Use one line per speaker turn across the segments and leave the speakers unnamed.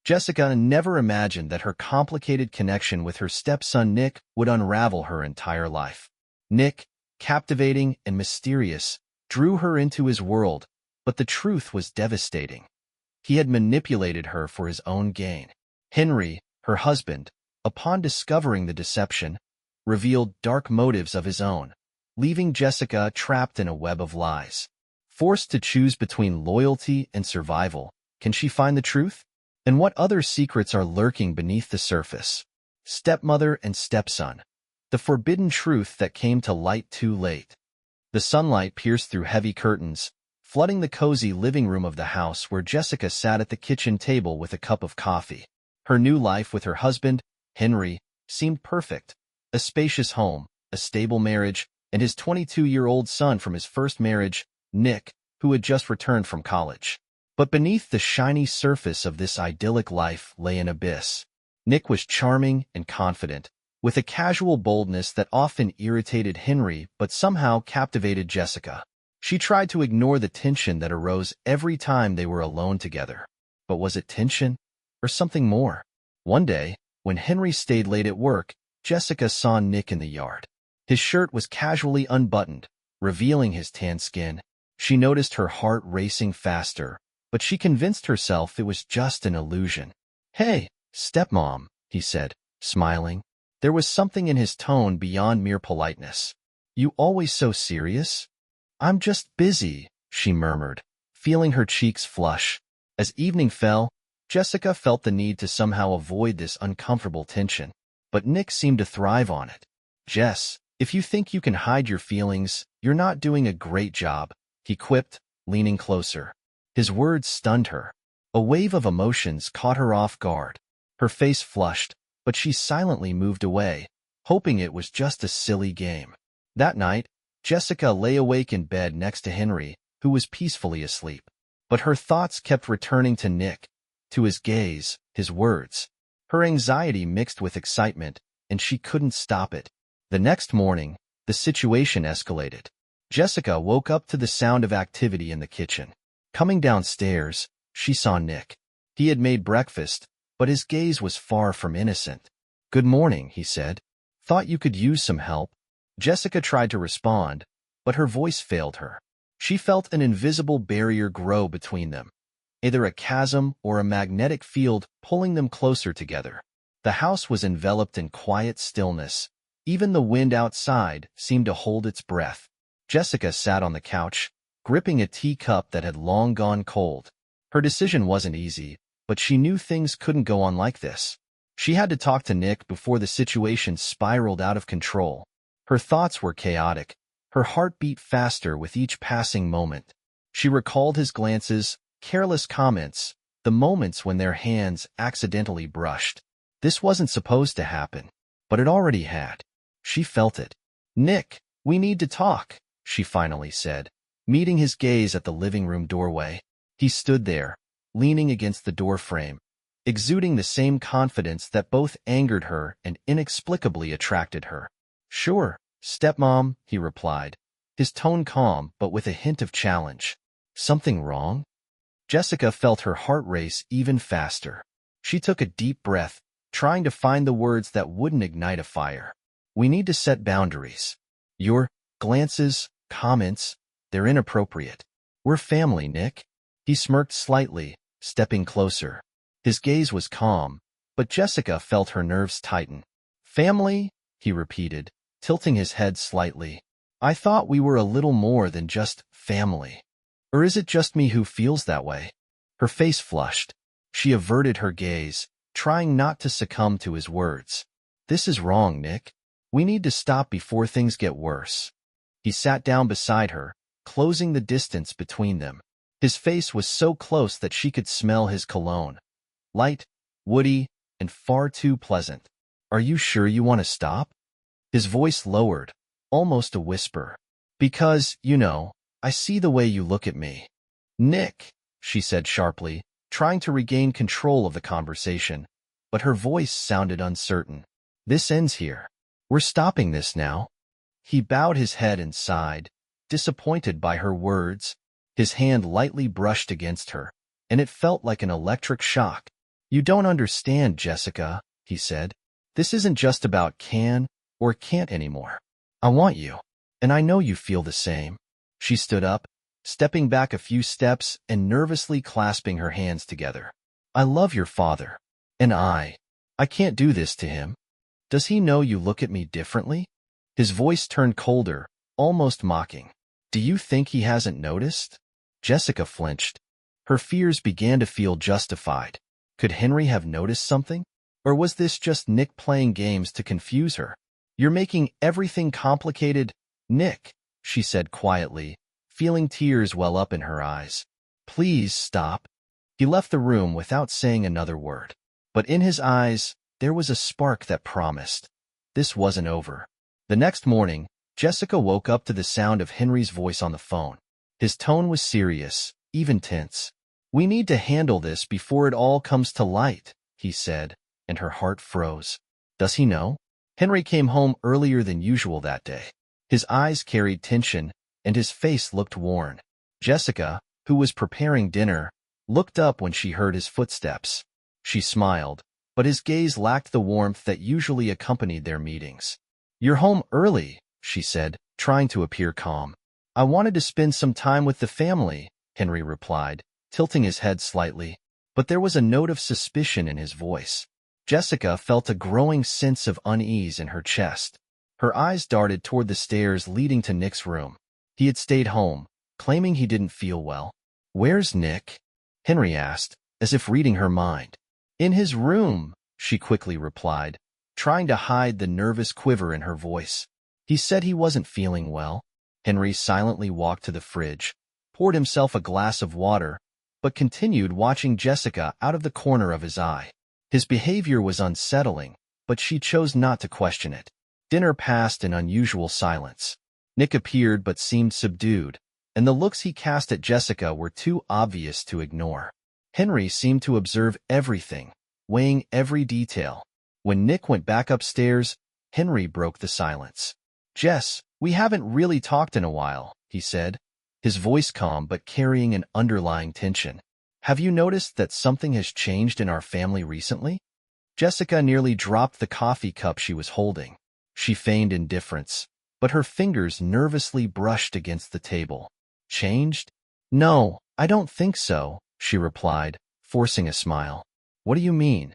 Jessica never imagined that her complicated connection with her stepson Nick would unravel her entire life. Nick, captivating and mysterious, drew her into his world, but the truth was devastating. He had manipulated her for his own gain. Henry, her husband, upon discovering the deception, revealed dark motives of his own, leaving Jessica trapped in a web of lies. Forced to choose between loyalty and survival, can she find the truth? And what other secrets are lurking beneath the surface? Stepmother and stepson. The forbidden truth that came to light too late. The sunlight pierced through heavy curtains, flooding the cozy living room of the house where Jessica sat at the kitchen table with a cup of coffee. Her new life with her husband, Henry, seemed perfect. A spacious home, a stable marriage, and his 22-year-old son from his first marriage, Nick, who had just returned from college. But beneath the shiny surface of this idyllic life lay an abyss. Nick was charming and confident, with a casual boldness that often irritated Henry but somehow captivated Jessica. She tried to ignore the tension that arose every time they were alone together. But was it tension, or something more? One day, when Henry stayed late at work, Jessica saw Nick in the yard. His shirt was casually unbuttoned, revealing his tan skin. She noticed her heart racing faster, but she convinced herself it was just an illusion. "Hey, stepmom," he said, smiling. There was something in his tone beyond mere politeness. "You always so serious?" "I'm just busy," she murmured, feeling her cheeks flush. As evening fell, Jessica felt the need to somehow avoid this uncomfortable tension, but Nick seemed to thrive on it. "Jess, if you think you can hide your feelings, you're not doing a great job," he quipped, leaning closer. His words stunned her. A wave of emotions caught her off guard. Her face flushed, but she silently moved away, hoping it was just a silly game. That night, Jessica lay awake in bed next to Henry, who was peacefully asleep. But her thoughts kept returning to Nick, to his gaze, his words. Her anxiety mixed with excitement, and she couldn't stop it. The next morning, the situation escalated. Jessica woke up to the sound of activity in the kitchen. Coming downstairs, she saw Nick. He had made breakfast, but his gaze was far from innocent. "Good morning," he said. "Thought you could use some help." Jessica tried to respond, but her voice failed her. She felt an invisible barrier grow between them, either a chasm or a magnetic field pulling them closer together. The house was enveloped in quiet stillness. Even the wind outside seemed to hold its breath. Jessica sat on the couch, gripping a teacup that had long gone cold. Her decision wasn't easy, but she knew things couldn't go on like this. She had to talk to Nick before the situation spiraled out of control. Her thoughts were chaotic. Her heart beat faster with each passing moment. She recalled his glances, careless comments, the moments when their hands accidentally brushed. This wasn't supposed to happen, but it already had. She felt it. "Nick, we need to talk," she finally said, meeting his gaze at the living room doorway. He stood there, leaning against the doorframe, exuding the same confidence that both angered her and inexplicably attracted her. "Sure, stepmom," he replied, his tone calm but with a hint of challenge. "Something wrong?" Jessica felt her heart race even faster. She took a deep breath, trying to find the words that wouldn't ignite a fire. "We need to set boundaries. Your glances, comments, they're inappropriate. We're family, Nick." He smirked slightly, stepping closer. His gaze was calm, but Jessica felt her nerves tighten. "Family?" he repeated, tilting his head slightly. "I thought we were a little more than just family. Or is it just me who feels that way?" Her face flushed. She averted her gaze, trying not to succumb to his words. "This is wrong, Nick. We need to stop before things get worse." He sat down beside her, closing the distance between them. His face was so close that she could smell his cologne. Light, woody, and far too pleasant. "Are you sure you want to stop?" His voice lowered, almost a whisper. "Because, I see the way you look at me." "Nick," she said sharply, trying to regain control of the conversation, but her voice sounded uncertain. "This ends here. We're stopping this now." He bowed his head and sighed, disappointed by her words. His hand lightly brushed against her, and it felt like an electric shock. You don't understand, Jessica, he said. This isn't just about can or can't anymore. I want you, and I know you feel the same. She stood up, stepping back a few steps and nervously clasping her hands together. I love your father, and I can't do this to him. Does he know you look at me differently? His voice turned colder, almost mocking. Do you think he hasn't noticed? Jessica flinched. Her fears began to feel justified. Could Henry have noticed something? Or was this just Nick playing games to confuse her? You're making everything complicated, Nick, she said quietly, feeling tears well up in her eyes. Please stop. He left the room without saying another word. But in his eyes, there was a spark that promised. This wasn't over. The next morning, Jessica woke up to the sound of Henry's voice on the phone. His tone was serious, even tense. We need to handle this before it all comes to light, he said, and her heart froze. Does he know? Henry came home earlier than usual that day. His eyes carried tension, and his face looked worn. Jessica, who was preparing dinner, looked up when she heard his footsteps. She smiled, but his gaze lacked the warmth that usually accompanied their meetings. You're home early, she said, trying to appear calm. I wanted to spend some time with the family, Henry replied, tilting his head slightly. But there was a note of suspicion in his voice. Jessica felt a growing sense of unease in her chest. Her eyes darted toward the stairs leading to Nick's room. He had stayed home, claiming he didn't feel well. Where's Nick? Henry asked, as if reading her mind. In his room, she quickly replied, trying to hide the nervous quiver in her voice. He said he wasn't feeling well. Henry silently walked to the fridge, poured himself a glass of water, but continued watching Jessica out of the corner of his eye. His behavior was unsettling, but she chose not to question it. Dinner passed in unusual silence. Nick appeared but seemed subdued, and the looks he cast at Jessica were too obvious to ignore. Henry seemed to observe everything, weighing every detail. When Nick went back upstairs, Henry broke the silence. Jess, we haven't really talked in a while, he said, his voice calm but carrying an underlying tension. Have you noticed that something has changed in our family recently? Jessica nearly dropped the coffee cup she was holding. She feigned indifference, but her fingers nervously brushed against the table. Changed? No, I don't think so, she replied, forcing a smile. What do you mean?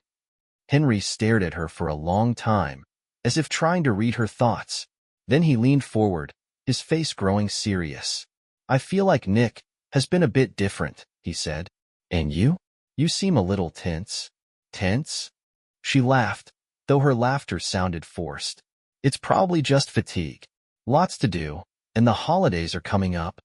Henry stared at her for a long time, as if trying to read her thoughts. Then he leaned forward, his face growing serious. I feel like Nick has been a bit different, he said. And you? You seem a little tense. Tense? She laughed, though her laughter sounded forced. It's probably just fatigue. Lots to do, and the holidays are coming up.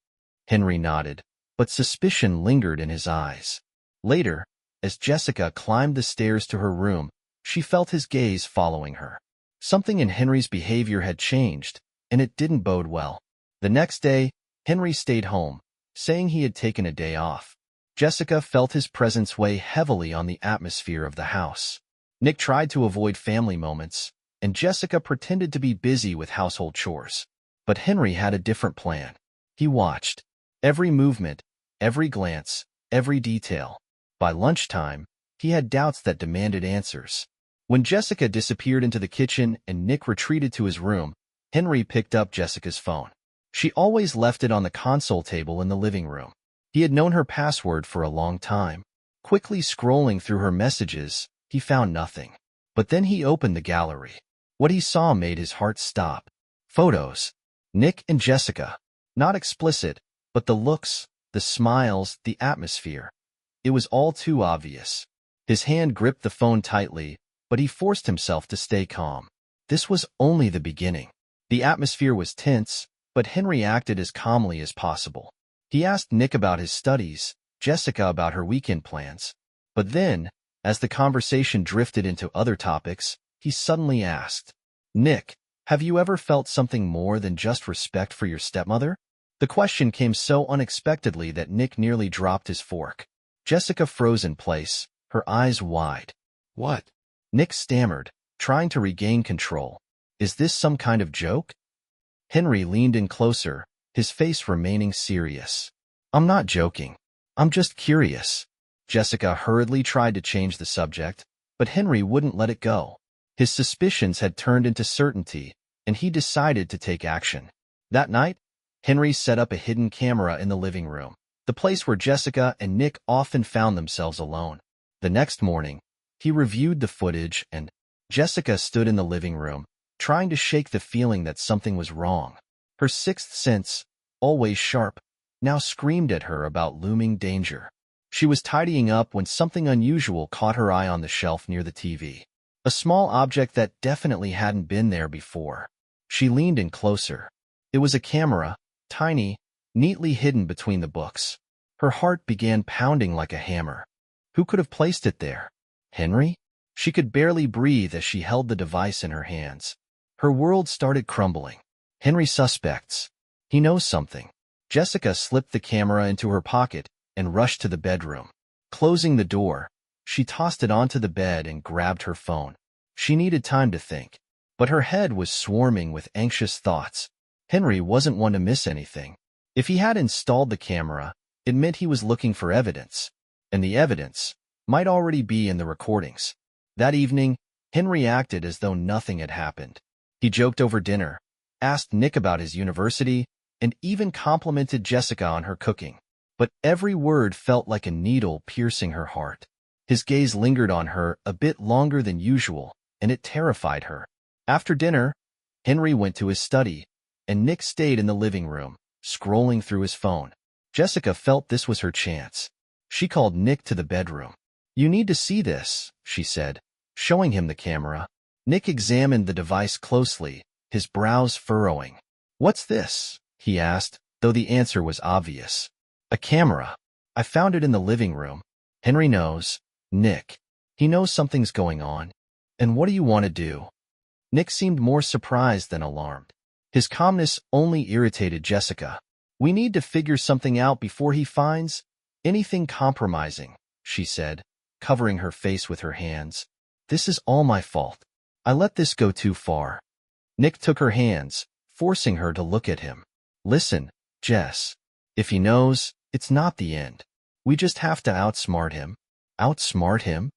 Henry nodded, but suspicion lingered in his eyes. Later, as Jessica climbed the stairs to her room, she felt his gaze following her. Something in Henry's behavior had changed, and it didn't bode well. The next day, Henry stayed home, saying he had taken a day off. Jessica felt his presence weigh heavily on the atmosphere of the house. Nick tried to avoid family moments, and Jessica pretended to be busy with household chores. But Henry had a different plan. He watched every movement, every glance, every detail. By lunchtime, he had doubts that demanded answers. When Jessica disappeared into the kitchen and Nick retreated to his room, Henry picked up Jessica's phone. She always left it on the console table in the living room. He had known her password for a long time. Quickly scrolling through her messages, he found nothing. But then he opened the gallery. What he saw made his heart stop. Photos. Nick and Jessica. Not explicit, but the looks, the smiles, the atmosphere. It was all too obvious. His hand gripped the phone tightly, but he forced himself to stay calm. This was only the beginning. The atmosphere was tense, but Henry acted as calmly as possible. He asked Nick about his studies, Jessica about her weekend plans. But then, as the conversation drifted into other topics, he suddenly asked, Nick, have you ever felt something more than just respect for your stepmother? The question came so unexpectedly that Nick nearly dropped his fork. Jessica froze in place, her eyes wide. What? Nick stammered, trying to regain control. Is this some kind of joke? Henry leaned in closer, his face remaining serious. I'm not joking. I'm just curious. Jessica hurriedly tried to change the subject, but Henry wouldn't let it go. His suspicions had turned into certainty, and he decided to take action. That night, Henry set up a hidden camera in the living room, the place where Jessica and Nick often found themselves alone. The next morning, he reviewed the footage, and Jessica stood in the living room, trying to shake the feeling that something was wrong. Her sixth sense, always sharp, now screamed at her about looming danger. She was tidying up when something unusual caught her eye on the shelf near the TV. A small object that definitely hadn't been there before. She leaned in closer. It was a camera, tiny, neatly hidden between the books. Her heart began pounding like a hammer. Who could have placed it there? Henry? She could barely breathe as she held the device in her hands. Her world started crumbling. Henry suspects. He knows something. Jessica slipped the camera into her pocket and rushed to the bedroom. Closing the door, she tossed it onto the bed and grabbed her phone. She needed time to think, but her head was swarming with anxious thoughts. Henry wasn't one to miss anything. If he had installed the camera, it meant he was looking for evidence, and the evidence might already be in the recordings. That evening, Henry acted as though nothing had happened. He joked over dinner, asked Nick about his university, and even complimented Jessica on her cooking. But every word felt like a needle piercing her heart. His gaze lingered on her a bit longer than usual, and it terrified her. After dinner, Henry went to his study, and Nick stayed in the living room, scrolling through his phone. Jessica felt this was her chance. She called Nick to the bedroom. "You need to see this," she said, showing him the camera. Nick examined the device closely, his brows furrowing. "What's this?" he asked, though the answer was obvious. "A camera. I found it in the living room." Henry knows. Nick. He knows something's going on. "And what do you want to do?" Nick seemed more surprised than alarmed. His calmness only irritated Jessica. "We need to figure something out before he finds anything compromising," she said, covering her face with her hands. "This is all my fault. I let this go too far." Nick took her hands, forcing her to look at him. "Listen, Jess. If he knows, it's not the end. We just have to outsmart him." "Outsmart him?"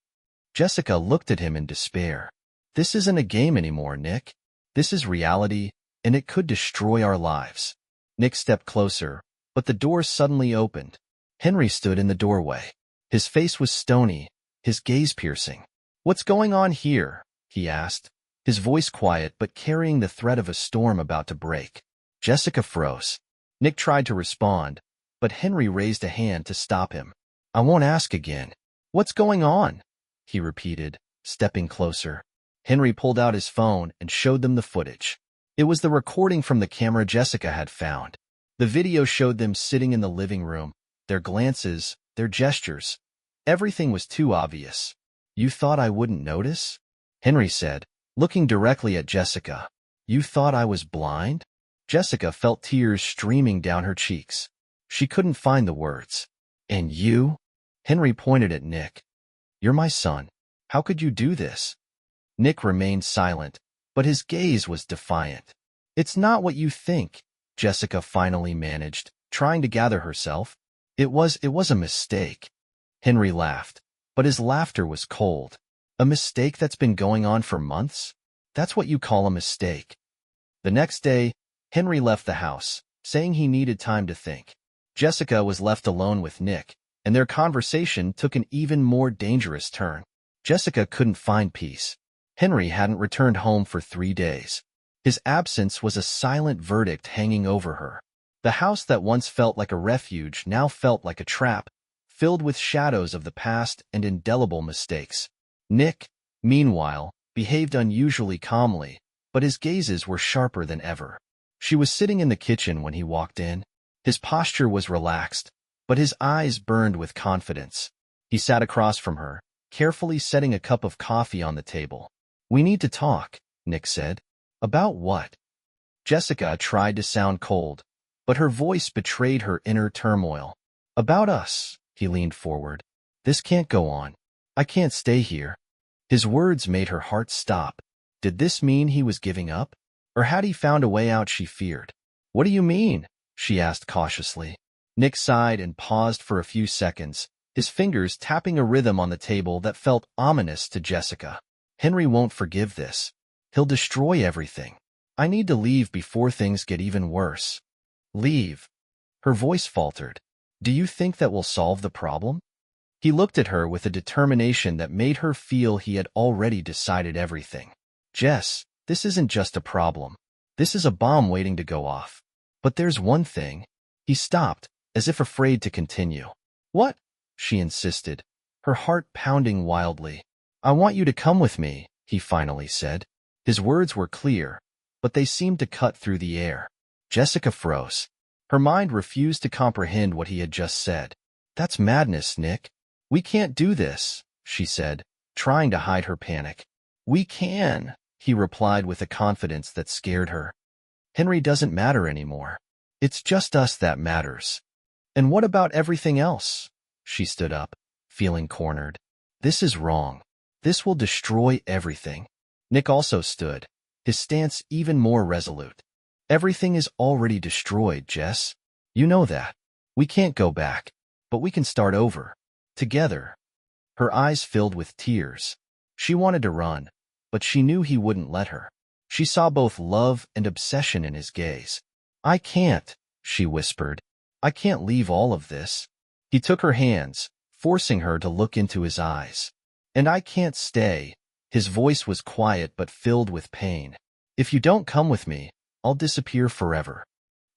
Jessica looked at him in despair. "This isn't a game anymore, Nick. This is reality, and it could destroy our lives." Nick stepped closer, but the door suddenly opened. Henry stood in the doorway. His face was stony, his gaze piercing. "What's going on here?" he asked, his voice quiet but carrying the threat of a storm about to break. Jessica froze. Nick tried to respond, but Henry raised a hand to stop him. "I won't ask again." "What's going on?" he repeated, stepping closer. Henry pulled out his phone and showed them the footage. It was the recording from the camera Jessica had found. The video showed them sitting in the living room, their glances, their gestures. Everything was too obvious. "You thought I wouldn't notice?" Henry said, looking directly at Jessica. "You thought I was blind?" Jessica felt tears streaming down her cheeks. She couldn't find the words. "And you?" Henry pointed at Nick. "You're my son. How could you do this?" Nick remained silent, but his gaze was defiant. "It's not what you think," Jessica finally managed, trying to gather herself. It was a mistake." Henry laughed, but his laughter was cold. "A mistake that's been going on for months? That's what you call a mistake." The next day, Henry left the house, saying he needed time to think. Jessica was left alone with Nick, and their conversation took an even more dangerous turn. Jessica couldn't find peace. Henry hadn't returned home for 3 days. His absence was a silent verdict hanging over her. The house that once felt like a refuge now felt like a trap, filled with shadows of the past and indelible mistakes. Nick, meanwhile, behaved unusually calmly, but his gazes were sharper than ever. She was sitting in the kitchen when he walked in. His posture was relaxed, but his eyes burned with confidence. He sat across from her, carefully setting a cup of coffee on the table. "We need to talk," Nick said. "About what?" Jessica tried to sound cold, but her voice betrayed her inner turmoil. "About us," he leaned forward. "This can't go on. I can't stay here." His words made her heart stop. Did this mean he was giving up? Or had he found a way out she feared? "What do you mean?" she asked cautiously. Nick sighed and paused for a few seconds, his fingers tapping a rhythm on the table that felt ominous to Jessica. Henry won't forgive this. He'll destroy everything. I need to leave before things get even worse. Leave. Her voice faltered. Do you think that will solve the problem? He looked at her with a determination that made her feel he had already decided everything. Jess, this isn't just a problem. This is a bomb waiting to go off. But there's one thing. He stopped, as if afraid to continue. What? She insisted, her heart pounding wildly. I want you to come with me, he finally said. His words were clear, but they seemed to cut through the air. Jessica froze. Her mind refused to comprehend what he had just said. That's madness, Nick. We can't do this, she said, trying to hide her panic. We can, he replied with a confidence that scared her. Henry doesn't matter anymore. It's just us that matters. And what about everything else? She stood up, feeling cornered. This is wrong. This will destroy everything. Nick also stood, his stance even more resolute. Everything is already destroyed, Jess. You know that. We can't go back, but we can start over. Together. Her eyes filled with tears. She wanted to run, but she knew he wouldn't let her. She saw both love and obsession in his gaze. I can't, she whispered. I can't leave all of this. He took her hands, forcing her to look into his eyes. And I can't stay. His voice was quiet but filled with pain. If you don't come with me, I'll disappear forever.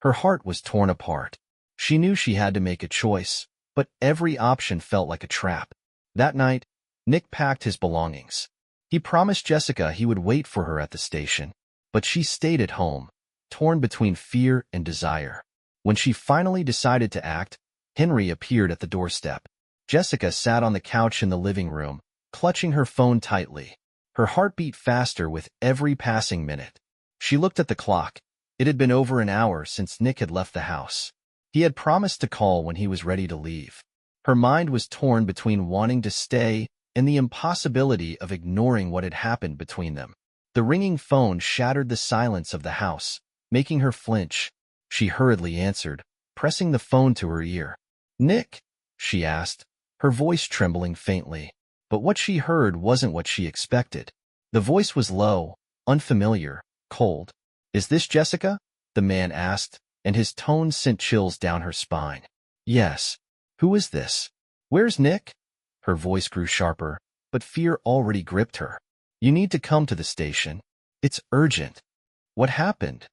Her heart was torn apart. She knew she had to make a choice, but every option felt like a trap. That night, Nick packed his belongings. He promised Jessica he would wait for her at the station, but she stayed at home, torn between fear and desire. When she finally decided to act, Henry appeared at the doorstep. Jessica sat on the couch in the living room, clutching her phone tightly. Her heart beat faster with every passing minute. She looked at the clock. It had been over an hour since Nick had left the house. He had promised to call when he was ready to leave. Her mind was torn between wanting to stay and the impossibility of ignoring what had happened between them. The ringing phone shattered the silence of the house, making her flinch. She hurriedly answered, pressing the phone to her ear. Nick? She asked, her voice trembling faintly. But what she heard wasn't what she expected. The voice was low, unfamiliar, cold. Is this Jessica? The man asked, and his tone sent chills down her spine. Yes. Who is this? Where's Nick? Her voice grew sharper, but fear already gripped her. You need to come to the station. It's urgent. What happened?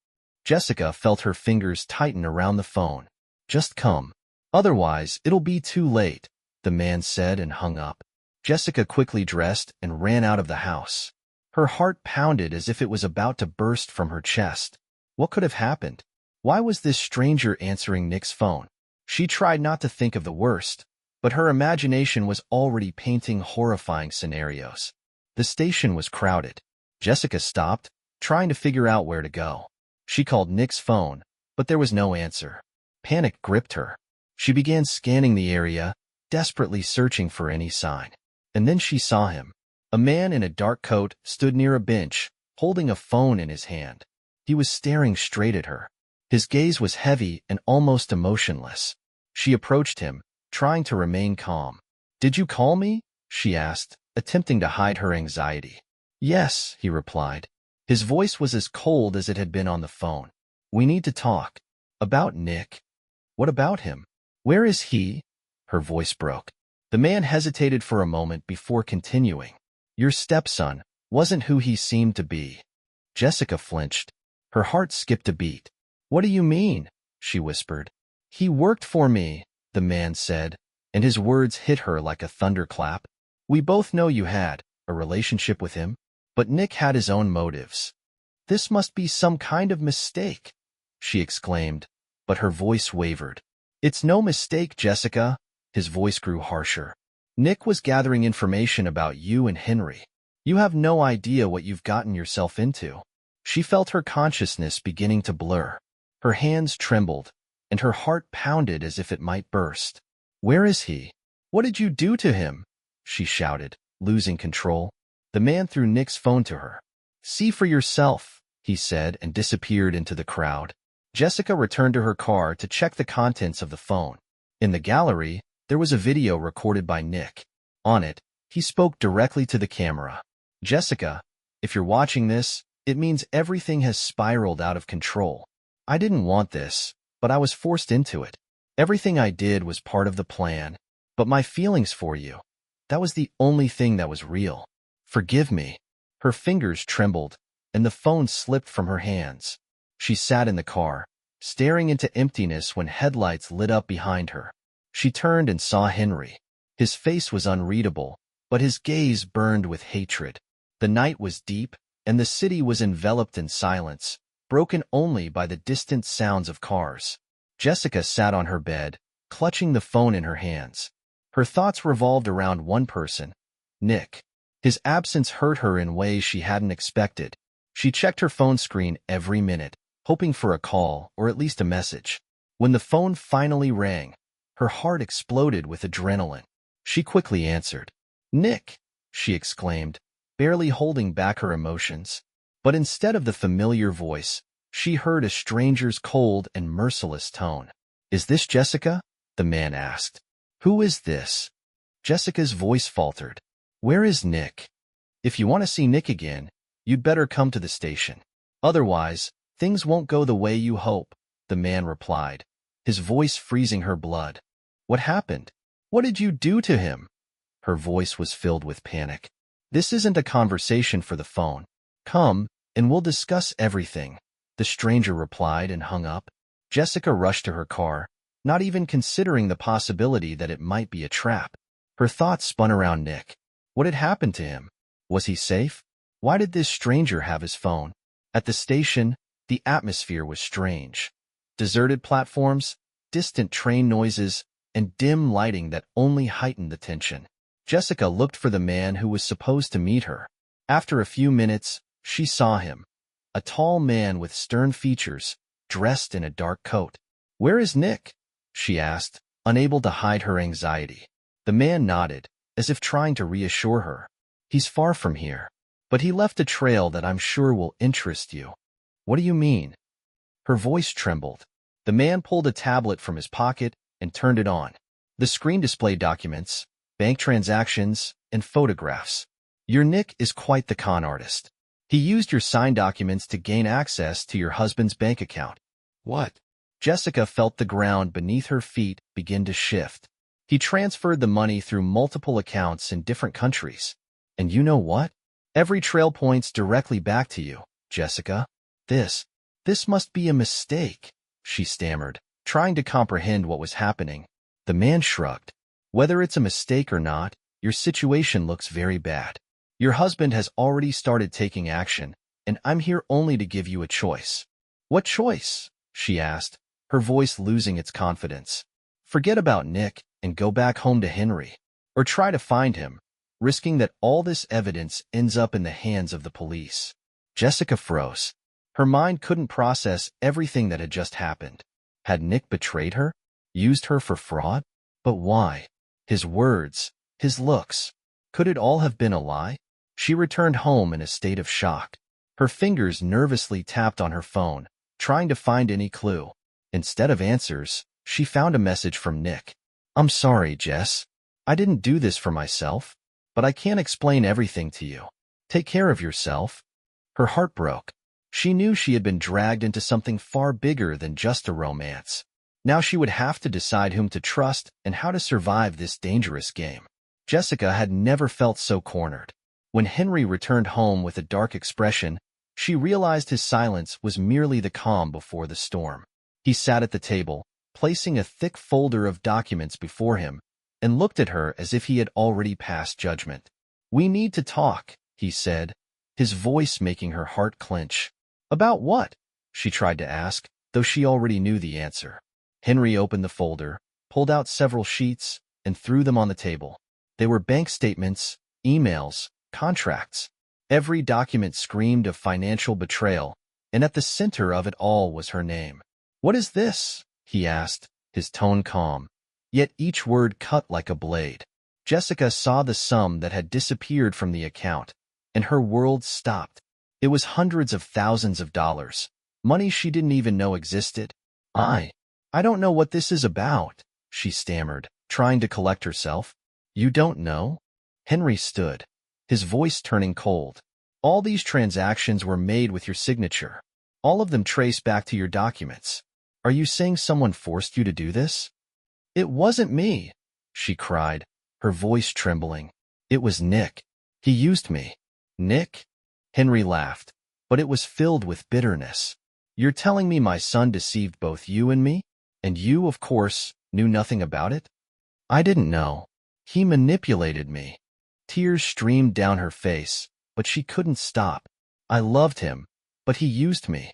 Jessica felt her fingers tighten around the phone. Just come. Otherwise, it'll be too late, the man said and hung up. Jessica quickly dressed and ran out of the house. Her heart pounded as if it was about to burst from her chest. What could have happened? Why was this stranger answering Nick's phone? She tried not to think of the worst, but her imagination was already painting horrifying scenarios. The station was crowded. Jessica stopped, trying to figure out where to go. She called Nick's phone, but there was no answer. Panic gripped her. She began scanning the area, desperately searching for any sign. And then she saw him. A man in a dark coat stood near a bench, holding a phone in his hand. He was staring straight at her. His gaze was heavy and almost emotionless. She approached him, trying to remain calm. Did you call me? She asked, attempting to hide her anxiety. Yes, he replied. His voice was as cold as it had been on the phone. We need to talk. About Nick. What about him? Where is he? Her voice broke. The man hesitated for a moment before continuing. Your stepson wasn't who he seemed to be. Jessica flinched. Her heart skipped a beat. What do you mean? She whispered. He worked for me, the man said, and his words hit her like a thunderclap. We both know you had a relationship with him, but Nick had his own motives. This must be some kind of mistake, she exclaimed, but her voice wavered. It's no mistake, Jessica. His voice grew harsher. Nick was gathering information about you and Henry. You have no idea what you've gotten yourself into. She felt her consciousness beginning to blur. Her hands trembled, and her heart pounded as if it might burst. Where is he? What did you do to him? She shouted, losing control. The man threw Nick's phone to her. See for yourself, he said, and disappeared into the crowd. Jessica returned to her car to check the contents of the phone. In the gallery, There was a video recorded by Nick. On it, he spoke directly to the camera. "Jessica, if you're watching this, it means everything has spiraled out of control. I didn't want this, but I was forced into it. Everything I did was part of the plan. But my feelings for you, that was the only thing that was real. Forgive me." Her fingers trembled, and the phone slipped from her hands. She sat in the car, staring into emptiness when headlights lit up behind her. She turned and saw Henry. His face was unreadable, but his gaze burned with hatred. The night was deep, and the city was enveloped in silence, broken only by the distant sounds of cars. Jessica sat on her bed, clutching the phone in her hands. Her thoughts revolved around one person, Nick. His absence hurt her in ways she hadn't expected. She checked her phone screen every minute, hoping for a call or at least a message. When the phone finally rang, her heart exploded with adrenaline. She quickly answered. "Nick," she exclaimed, barely holding back her emotions. But instead of the familiar voice, she heard a stranger's cold and merciless tone. "Is this Jessica?" the man asked. "Who is this?" Jessica's voice faltered. "Where is Nick? If you want to see Nick again, you'd better come to the station. Otherwise, things won't go the way you hope," the man replied, his voice freezing her blood. "What happened? What did you do to him?" Her voice was filled with panic. "This isn't a conversation for the phone. Come, and we'll discuss everything," the stranger replied and hung up. Jessica rushed to her car, not even considering the possibility that it might be a trap. Her thoughts spun around Nick. What had happened to him? Was he safe? Why did this stranger have his phone? At the station, the atmosphere was strange. Deserted platforms, distant train noises, and dim lighting that only heightened the tension. Jessica looked for the man who was supposed to meet her. After a few minutes, she saw him. A tall man with stern features, dressed in a dark coat. "Where is Nick?" she asked, unable to hide her anxiety. The man nodded, as if trying to reassure her. "He's far from here, but he left a trail that I'm sure will interest you." "What do you mean?" Her voice trembled. The man pulled a tablet from his pocket and turned it on. The screen displayed documents, bank transactions, and photographs. "Your Nick is quite the con artist. He used your signed documents to gain access to your husband's bank account." "What?" Jessica felt the ground beneath her feet begin to shift. "He transferred the money through multiple accounts in different countries. And you know what? Every trail points directly back to you, Jessica. This must be a mistake," she stammered, trying to comprehend what was happening. The man shrugged. "Whether it's a mistake or not, your situation looks very bad. Your husband has already started taking action, and I'm here only to give you a choice." "What choice?" she asked, her voice losing its confidence. "Forget about Nick and go back home to Henry. Or try to find him, risking that all this evidence ends up in the hands of the police." Jessica froze. Her mind couldn't process everything that had just happened. Had Nick betrayed her? Used her for fraud? But why? His words, his looks. Could it all have been a lie? She returned home in a state of shock. Her fingers nervously tapped on her phone, trying to find any clue. Instead of answers, she found a message from Nick. "I'm sorry, Jess. I didn't do this for myself, but I can't explain everything to you. Take care of yourself." Her heart broke. She knew she had been dragged into something far bigger than just a romance. Now she would have to decide whom to trust and how to survive this dangerous game. Jessica had never felt so cornered. When Henry returned home with a dark expression, she realized his silence was merely the calm before the storm. He sat at the table, placing a thick folder of documents before him, and looked at her as if he had already passed judgment. "We need to talk," he said, his voice making her heart clench. "About what?" she tried to ask, though she already knew the answer. Henry opened the folder, pulled out several sheets, and threw them on the table. They were bank statements, emails, contracts. Every document screamed of financial betrayal, and at the center of it all was her name. "What is this?" he asked, his tone calm, yet each word cut like a blade. Jessica saw the sum that had disappeared from the account, and her world stopped. It was hundreds of thousands of dollars, money she didn't even know existed. I don't know what this is about," she stammered, Trying to collect herself? You don't know? Henry stood, his voice turning cold. All these transactions were made with your signature. All of them trace back to your documents. Are you saying someone forced you to do this? It wasn't me, she cried, her voice trembling. It was Nick. He used me. Nick? Henry laughed, but it was filled with bitterness. You're telling me my son deceived both you and me? And you, of course, knew nothing about it? I didn't know. He manipulated me. Tears streamed down her face, but she couldn't stop. I loved him, but he used me.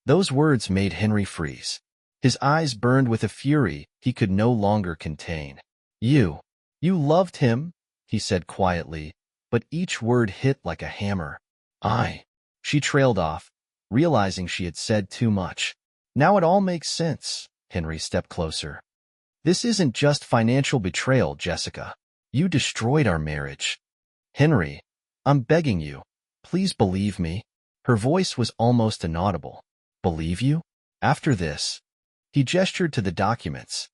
Those words made Henry freeze. His eyes burned with a fury he could no longer contain. You loved him, he said quietly, but each word hit like a hammer. She trailed off, realizing she had said too much. Now it all makes sense. Henry stepped closer. This isn't just financial betrayal, Jessica. You destroyed our marriage. Henry, I'm begging you, please believe me. Her voice was almost inaudible. Believe you? After this. He gestured to the documents.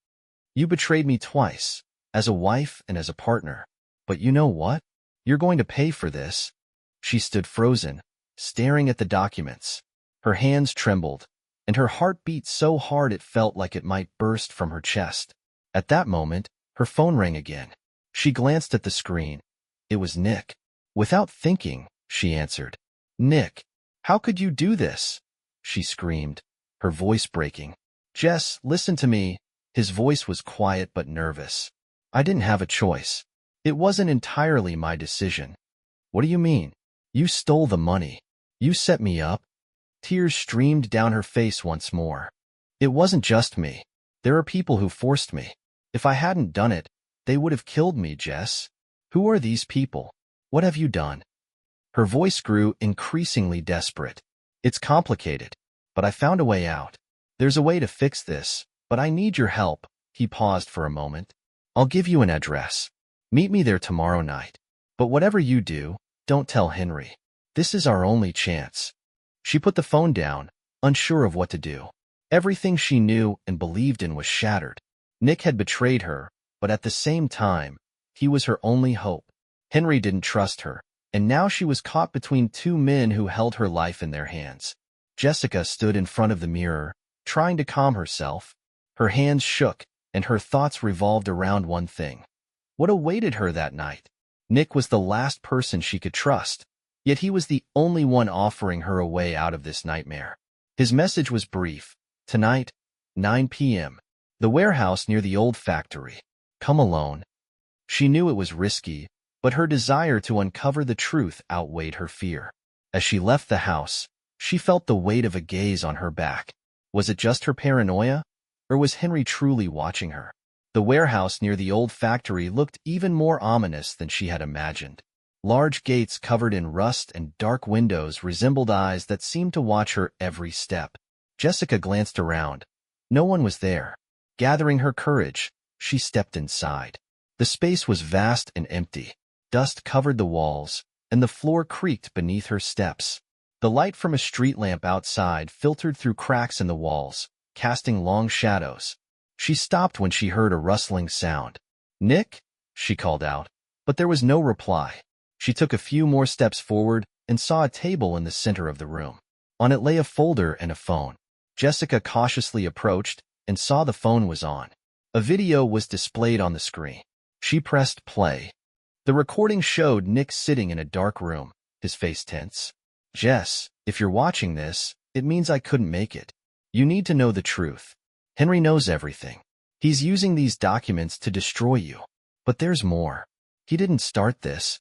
You betrayed me twice, as a wife and as a partner. But you know what? You're going to pay for this. She stood frozen, staring at the documents. Her hands trembled, and her heart beat so hard it felt like it might burst from her chest. At that moment, her phone rang again. She glanced at the screen. It was Nick. Without thinking, she answered. Nick, how could you do this? She screamed, her voice breaking. Jess, listen to me. His voice was quiet but nervous. I didn't have a choice. It wasn't entirely my decision. What do you mean? You stole the money. You set me up. Tears streamed down her face once more. It wasn't just me. There are people who forced me. If I hadn't done it, they would have killed me, Jess. Who are these people? What have you done? Her voice grew increasingly desperate. It's complicated, but I found a way out. There's a way to fix this, but I need your help. He paused for a moment. I'll give you an address. Meet me there tomorrow night. But whatever you do, don't tell Henry. This is our only chance. She put the phone down, unsure of what to do. Everything she knew and believed in was shattered. Nick had betrayed her, but at the same time, he was her only hope. Henry didn't trust her, and now she was caught between two men who held her life in their hands. Jessica stood in front of the mirror, trying to calm herself. Her hands shook, and her thoughts revolved around one thing. What awaited her that night? Nick was the last person she could trust, yet he was the only one offering her a way out of this nightmare. His message was brief. Tonight, 9 p.m. The warehouse near the old factory. Come alone. She knew it was risky, but her desire to uncover the truth outweighed her fear. As she left the house, she felt the weight of a gaze on her back. Was it just her paranoia, or was Henry truly watching her? The warehouse near the old factory looked even more ominous than she had imagined. Large gates covered in rust and dark windows resembled eyes that seemed to watch her every step. Jessica glanced around. No one was there. Gathering her courage, she stepped inside. The space was vast and empty. Dust covered the walls, and the floor creaked beneath her steps. The light from a street lamp outside filtered through cracks in the walls, casting long shadows. She stopped when she heard a rustling sound. Nick? She called out, but there was no reply. She took a few more steps forward and saw a table in the center of the room. On it lay a folder and a phone. Jessica cautiously approached and saw the phone was on. A video was displayed on the screen. She pressed play. The recording showed Nick sitting in a dark room, his face tense. Jess, if you're watching this, it means I couldn't make it. You need to know the truth. Henry knows everything. He's using these documents to destroy you. But there's more. He didn't start this.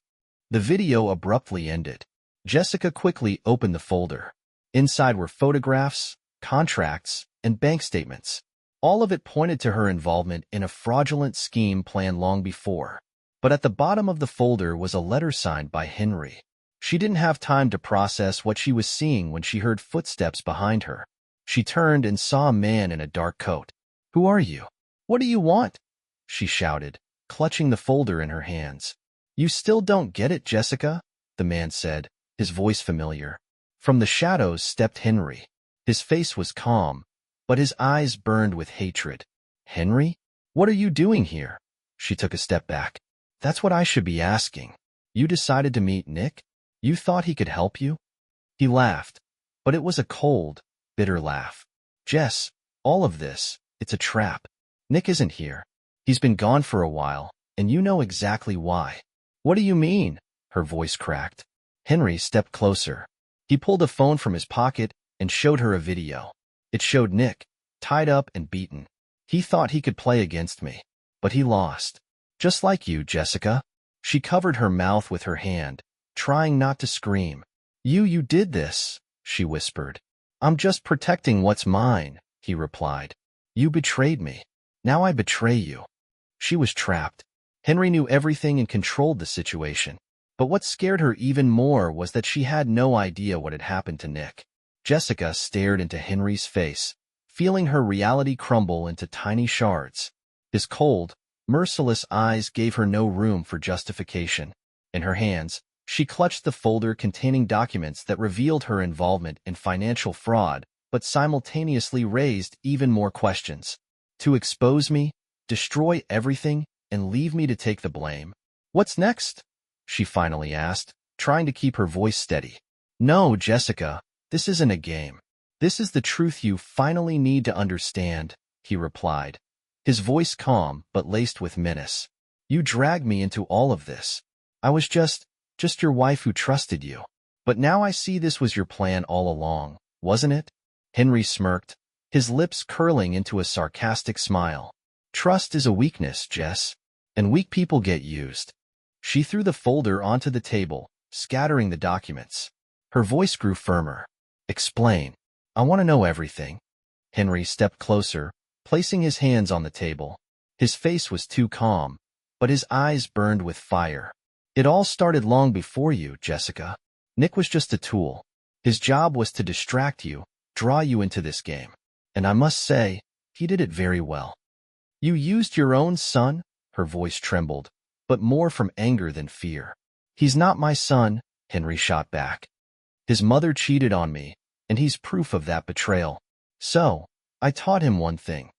The video abruptly ended. Jessica quickly opened the folder. Inside were photographs, contracts, and bank statements. All of it pointed to her involvement in a fraudulent scheme planned long before. But at the bottom of the folder was a letter signed by Henry. She didn't have time to process what she was seeing when she heard footsteps behind her. She turned and saw a man in a dark coat. Who are you? What do you want? She shouted, clutching the folder in her hands. You still don't get it, Jessica? The man said, his voice familiar. From the shadows stepped Henry. His face was calm, but his eyes burned with hatred. Henry? What are you doing here? She took a step back. That's what I should be asking. You decided to meet Nick? You thought he could help you? He laughed, but it was a cold, bitter laugh. Jess, all of this, it's a trap. Nick isn't here. He's been gone for a while, and you know exactly why. What do you mean? Her voice cracked. Henry stepped closer. He pulled a phone from his pocket and showed her a video. It showed Nick, tied up and beaten. He thought he could play against me, but he lost. Just like you, Jessica. She covered her mouth with her hand, trying not to scream. You did this, she whispered. I'm just protecting what's mine, he replied. You betrayed me. Now I betray you. She was trapped. Henry knew everything and controlled the situation. But what scared her even more was that she had no idea what had happened to Nick. Jessica stared into Henry's face, feeling her reality crumble into tiny shards. His cold, merciless eyes gave her no room for justification. In her hands, she clutched the folder containing documents that revealed her involvement in financial fraud, but simultaneously raised even more questions. To expose me, destroy everything, and leave me to take the blame? What's next? She finally asked, trying to keep her voice steady. No, Jessica, this isn't a game. This is the truth you finally need to understand, he replied, his voice calm but laced with menace. You dragged me into all of this. I was just your wife who trusted you. But now I see this was your plan all along, wasn't it? Henry smirked, his lips curling into a sarcastic smile. Trust is a weakness, Jess, and weak people get used. She threw the folder onto the table, scattering the documents. Her voice grew firmer. Explain. I want to know everything. Henry stepped closer, placing his hands on the table. His face was too calm, but his eyes burned with fire. It all started long before you, Jessica. Nick was just a tool. His job was to distract you, draw you into this game. And I must say, he did it very well. You used your own son? Her voice trembled, but more from anger than fear. He's not my son, Henry shot back. His mother cheated on me, and he's proof of that betrayal. So, I taught him one thing.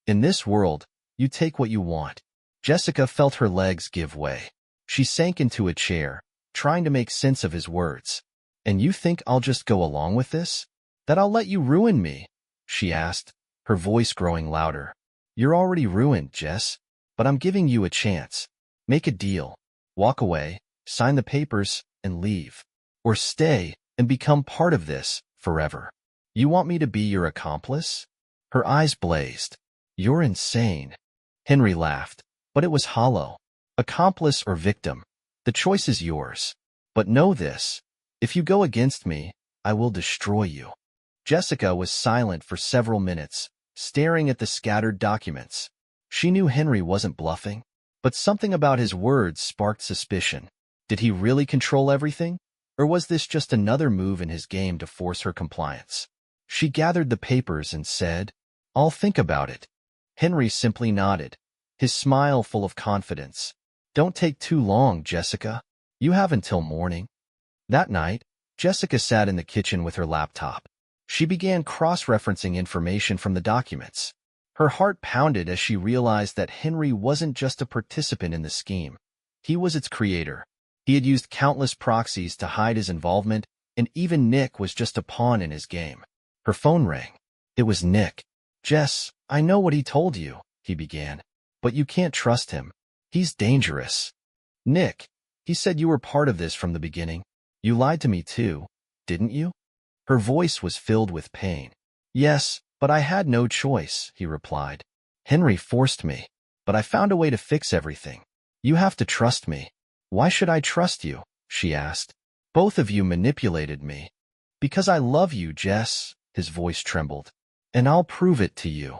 In this world, you take what you want. Jessica felt her legs give way. She sank into a chair, trying to make sense of his words. And you think I'll just go along with this? That I'll let you ruin me? She asked, her voice growing louder. You're already ruined, Jess, but I'm giving you a chance. Make a deal. Walk away, sign the papers, and leave. Or stay and become part of this forever. You want me to be your accomplice? Her eyes blazed. You're insane. Henry laughed, but it was hollow. Accomplice or victim, the choice is yours. But know this, if you go against me, I will destroy you. Jessica was silent for several minutes, staring at the scattered documents. She knew Henry wasn't bluffing, but something about his words sparked suspicion. Did he really control everything? Or was this just another move in his game to force her compliance? She gathered the papers and said, I'll think about it. Henry simply nodded, his smile full of confidence. Don't take too long, Jessica. You have until morning. That night, Jessica sat in the kitchen with her laptop. She began cross-referencing information from the documents. Her heart pounded as she realized that Henry wasn't just a participant in the scheme. He was its creator. He had used countless proxies to hide his involvement, and even Nick was just a pawn in his game. Her phone rang. It was Nick. Jess, I know what he told you, he began. But you can't trust him. He's dangerous. Nick, he said you were part of this from the beginning. You lied to me too, didn't you? Her voice was filled with pain. Yes, but I had no choice, he replied. Henry forced me, but I found a way to fix everything. You have to trust me. Why should I trust you? She asked. Both of you manipulated me. Because I love you, Jess, his voice trembled. And I'll prove it to you.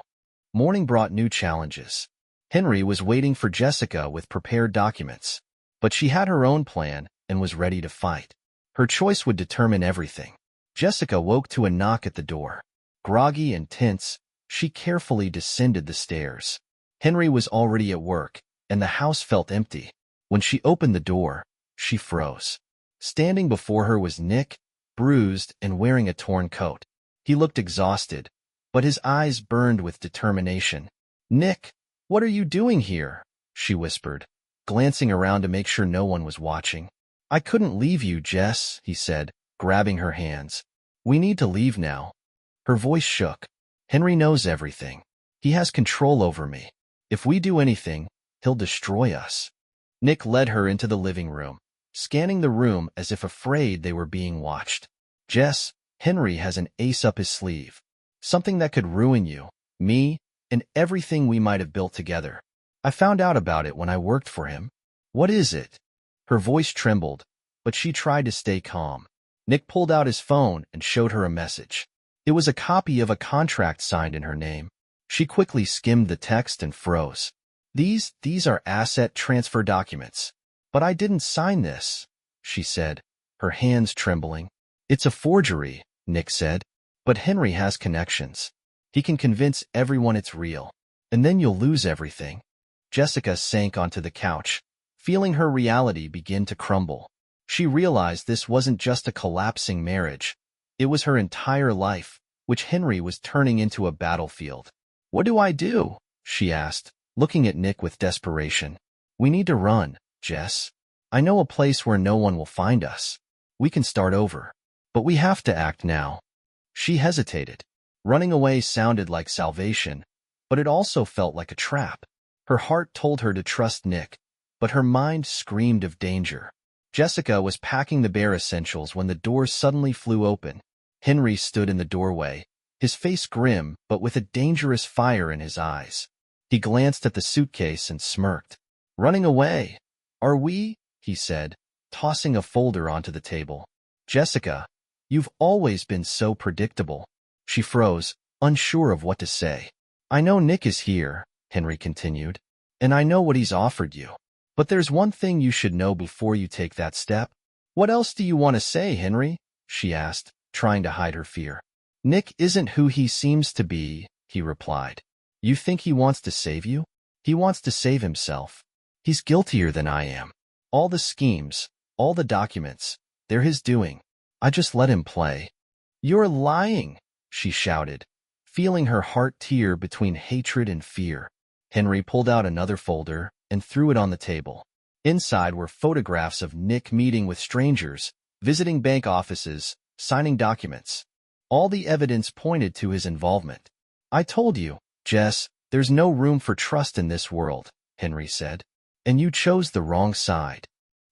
Morning brought new challenges. Henry was waiting for Jessica with prepared documents, but she had her own plan and was ready to fight. Her choice would determine everything. Jessica woke to a knock at the door. Groggy and tense, she carefully descended the stairs. Henry was already at work, and the house felt empty. When she opened the door, she froze. Standing before her was Nick, bruised and wearing a torn coat. He looked exhausted, but his eyes burned with determination. Nick, what are you doing here? she whispered, glancing around to make sure no one was watching. I couldn't leave you, Jess, he said, grabbing her hands. We need to leave now. Her voice shook. Henry knows everything. He has control over me. If we do anything, he'll destroy us. Nick led her into the living room, scanning the room as if afraid they were being watched. Jess, Henry has an ace up his sleeve. Something that could ruin you, me, and everything we might have built together. I found out about it when I worked for him. What is it? Her voice trembled, but she tried to stay calm. Nick pulled out his phone and showed her a message. It was a copy of a contract signed in her name. She quickly skimmed the text and froze. These are asset transfer documents. But I didn't sign this, she said, her hands trembling. It's a forgery, Nick said. But Henry has connections. He can convince everyone it's real. And then you'll lose everything. Jessica sank onto the couch, feeling her reality begin to crumble. She realized this wasn't just a collapsing marriage. It was her entire life, which Henry was turning into a battlefield. What do I do? She asked, looking at Nick with desperation. We need to run, Jess. I know a place where no one will find us. We can start over. But we have to act now. She hesitated. Running away sounded like salvation, but it also felt like a trap. Her heart told her to trust Nick, but her mind screamed of danger. Jessica was packing the bare essentials when the door suddenly flew open. Henry stood in the doorway, his face grim but with a dangerous fire in his eyes. He glanced at the suitcase and smirked. Running away? Are we? He said, tossing a folder onto the table. Jessica, you've always been so predictable. She froze, unsure of what to say. I know Nick is here, Henry continued, and I know what he's offered you. But there's one thing you should know before you take that step. What else do you want to say, Henry? She asked, trying to hide her fear. Nick isn't who he seems to be, he replied. You think he wants to save you? He wants to save himself. He's guiltier than I am. All the schemes, all the documents, they're his doing. I just let him play. You're lying, she shouted, feeling her heart tear between hatred and fear. Henry pulled out another folder and threw it on the table. Inside were photographs of Nick meeting with strangers, visiting bank offices, signing documents. All the evidence pointed to his involvement. I told you, Jess, there's no room for trust in this world, Henry said. And you chose the wrong side.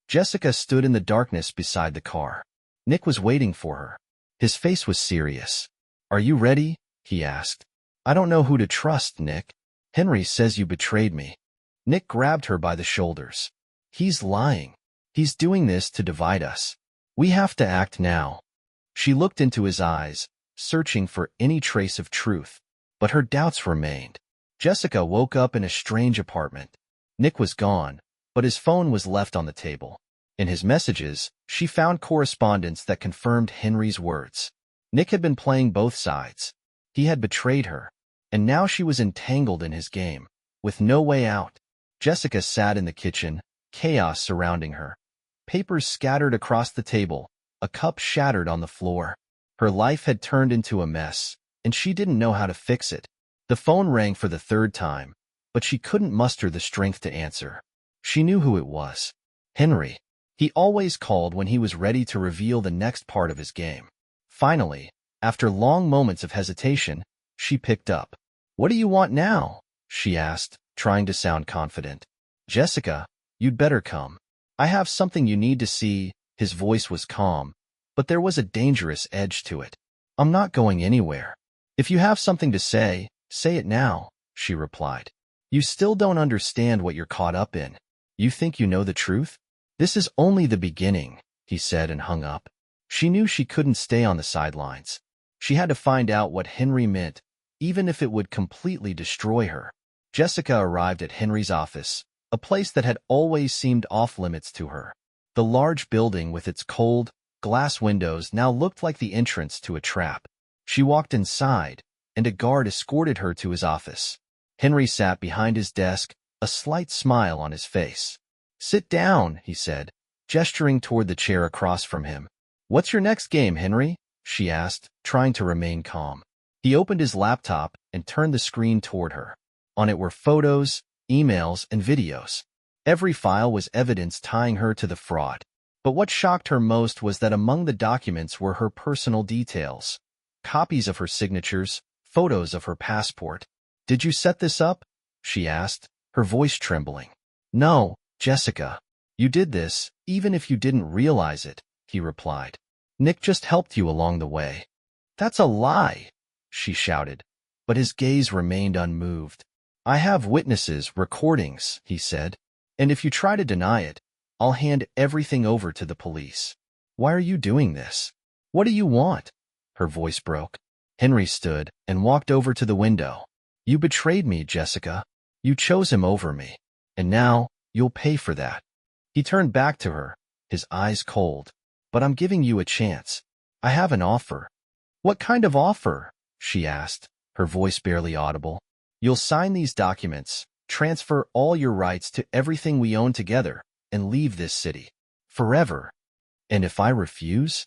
Jessica stood in the darkness beside the car. Nick was waiting for her. His face was serious. Are you ready? He asked. I don't know who to trust, Nick. Henry says you betrayed me. Nick grabbed her by the shoulders. He's lying. He's doing this to divide us. We have to act now. She looked into his eyes, searching for any trace of truth, but her doubts remained. Jessica woke up in a strange apartment. Nick was gone, but his phone was left on the table. In his messages, she found correspondence that confirmed Henry's words. Nick had been playing both sides. He had betrayed her, and now she was entangled in his game, with no way out. Jessica sat in the kitchen, chaos surrounding her. Papers scattered across the table, a cup shattered on the floor. Her life had turned into a mess, and she didn't know how to fix it. The phone rang for the third time, but she couldn't muster the strength to answer. She knew who it was. Henry. He always called when he was ready to reveal the next part of his game. Finally, after long moments of hesitation, she picked up. What do you want now? She asked, trying to sound confident. Jessica, you'd better come. I have something you need to see. His voice was calm, but there was a dangerous edge to it. I'm not going anywhere. If you have something to say it now, she replied. You still don't understand what you're caught up in. You think you know the truth? This is only the beginning, he said and hung up. She knew she couldn't stay on the sidelines. She had to find out what Henry meant, even if it would completely destroy her. Jessica arrived at Henry's office, a place that had always seemed off-limits to her. The large building with its cold, glass windows now looked like the entrance to a trap. She walked inside, and a guard escorted her to his office. Henry sat behind his desk, a slight smile on his face. Sit down, he said, gesturing toward the chair across from him. What's your next game, Henry? She asked, trying to remain calm. He opened his laptop and turned the screen toward her. On it were photos, emails, and videos. Every file was evidence tying her to the fraud. But what shocked her most was that among the documents were her personal details. Copies of her signatures, photos of her passport. "Did you set this up?" she asked, her voice trembling. "No, Jessica. You did this, even if you didn't realize it," he replied. "Nick just helped you along the way." "That's a lie," she shouted, but his gaze remained unmoved. "I have witnesses, recordings," he said, "and if you try to deny it, I'll hand everything over to the police." "Why are you doing this? What do you want?" Her voice broke. Henry stood and walked over to the window. "You betrayed me, Jessica. You chose him over me. And now, you'll pay for that." He turned back to her, his eyes cold. "But I'm giving you a chance. I have an offer." "What kind of offer?" she asked, her voice barely audible. "You'll sign these documents, transfer all your rights to everything we own together, and leave this city. Forever." "And if I refuse?"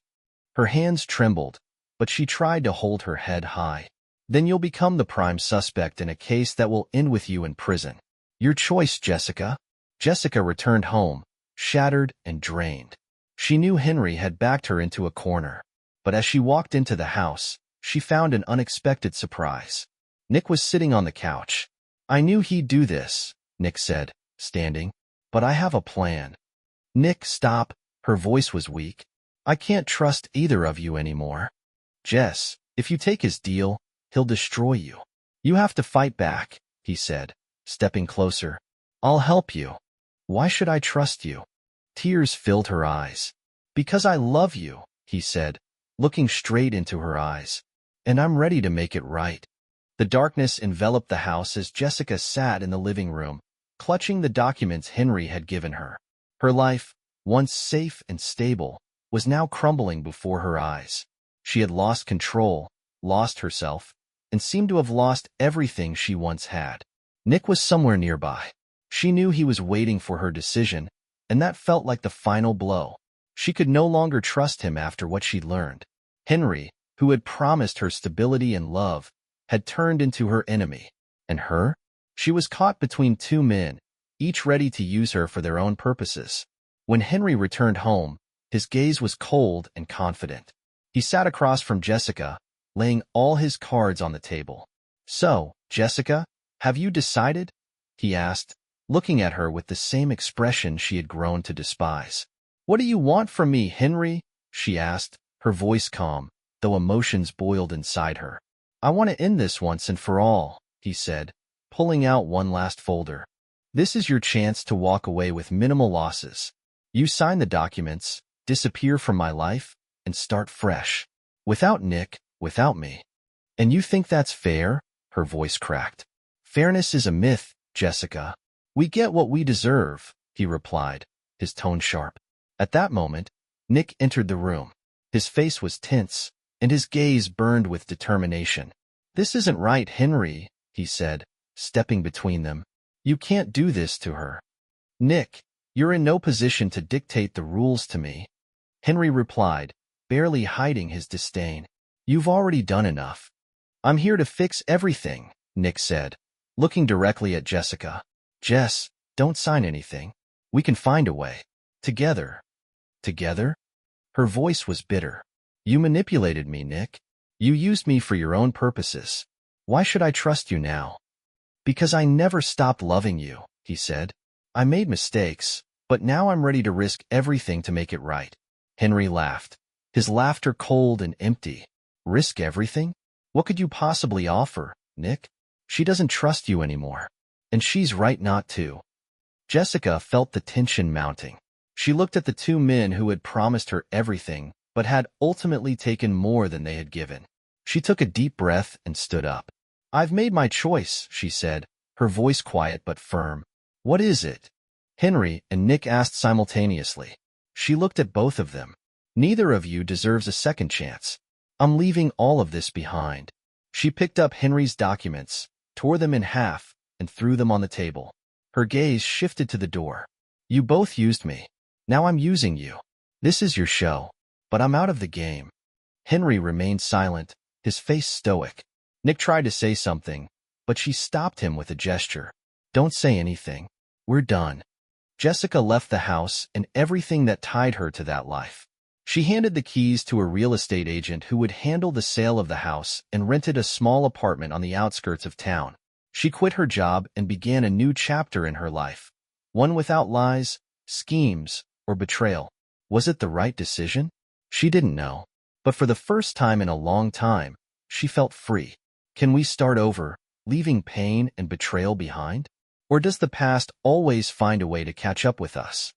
Her hands trembled, but she tried to hold her head high. "Then you'll become the prime suspect in a case that will end with you in prison. Your choice, Jessica." Jessica returned home, shattered and drained. She knew Henry had backed her into a corner. But as she walked into the house, she found an unexpected surprise. Nick was sitting on the couch. "I knew he'd do this," Nick said, standing. "But I have a plan." "Nick, stop." Her voice was weak. "I can't trust either of you anymore. Jess, if you take his deal, he'll destroy you. You have to fight back," he said, stepping closer. "I'll help you." "Why should I trust you?" Tears filled her eyes. "Because I love you," he said, looking straight into her eyes. "And I'm ready to make it right." The darkness enveloped the house as Jessica sat in the living room, clutching the documents Henry had given her. Her life, once safe and stable, was now crumbling before her eyes. She had lost control, lost herself, and seemed to have lost everything she once had. Nick was somewhere nearby. She knew he was waiting for her decision, and that felt like the final blow. She could no longer trust him after what she'd learned. Henry, who had promised her stability and love, had turned into her enemy. And her? She was caught between two men, each ready to use her for their own purposes. When Henry returned home, his gaze was cold and confident. He sat across from Jessica, laying all his cards on the table. "So, Jessica, have you decided?" he asked, looking at her with the same expression she had grown to despise. "What do you want from me, Henry?" she asked, her voice calm, though emotions boiled inside her. "I want to end this once and for all," he said, pulling out one last folder. "This is your chance to walk away with minimal losses. You sign the documents, disappear from my life, and start fresh. Without Nick, without me." "And you think that's fair?" Her voice cracked. "Fairness is a myth, Jessica. We get what we deserve," he replied, his tone sharp. At that moment, Nick entered the room. His face was tense, and his gaze burned with determination. "This isn't right, Henry," he said, stepping between them. "You can't do this to her." "Nick, you're in no position to dictate the rules to me," Henry replied, barely hiding his disdain. "You've already done enough." "I'm here to fix everything," Nick said, looking directly at Jessica. "Jess, don't sign anything. We can find a way. Together." "Together?" Her voice was bitter. "You manipulated me, Nick. You used me for your own purposes. Why should I trust you now?" "Because I never stopped loving you," he said. "I made mistakes, but now I'm ready to risk everything to make it right." Henry laughed, his laughter cold and empty. "Risk everything? What could you possibly offer, Nick? She doesn't trust you anymore. And she's right not to." Jessica felt the tension mounting. She looked at the two men who had promised her everything, but had ultimately taken more than they had given. She took a deep breath and stood up. "I've made my choice," she said, her voice quiet but firm. "What is it?" Henry and Nick asked simultaneously. She looked at both of them. "Neither of you deserves a second chance. I'm leaving all of this behind." She picked up Henry's documents, tore them in half, and threw them on the table. Her gaze shifted to the door. "You both used me. Now I'm using you. This is your show, but I'm out of the game." Henry remained silent, his face stoic. Nick tried to say something, but she stopped him with a gesture. Don't say anything. We're done. Jessica left the house and everything that tied her to that life. She handed the keys to a real estate agent who would handle the sale of the house and rented a small apartment on the outskirts of town. She quit her job and began a new chapter in her life, one without lies, schemes, or betrayal. Was it the right decision? She didn't know. But for the first time in a long time, she felt free. Can we start over, leaving pain and betrayal behind? Or does the past always find a way to catch up with us?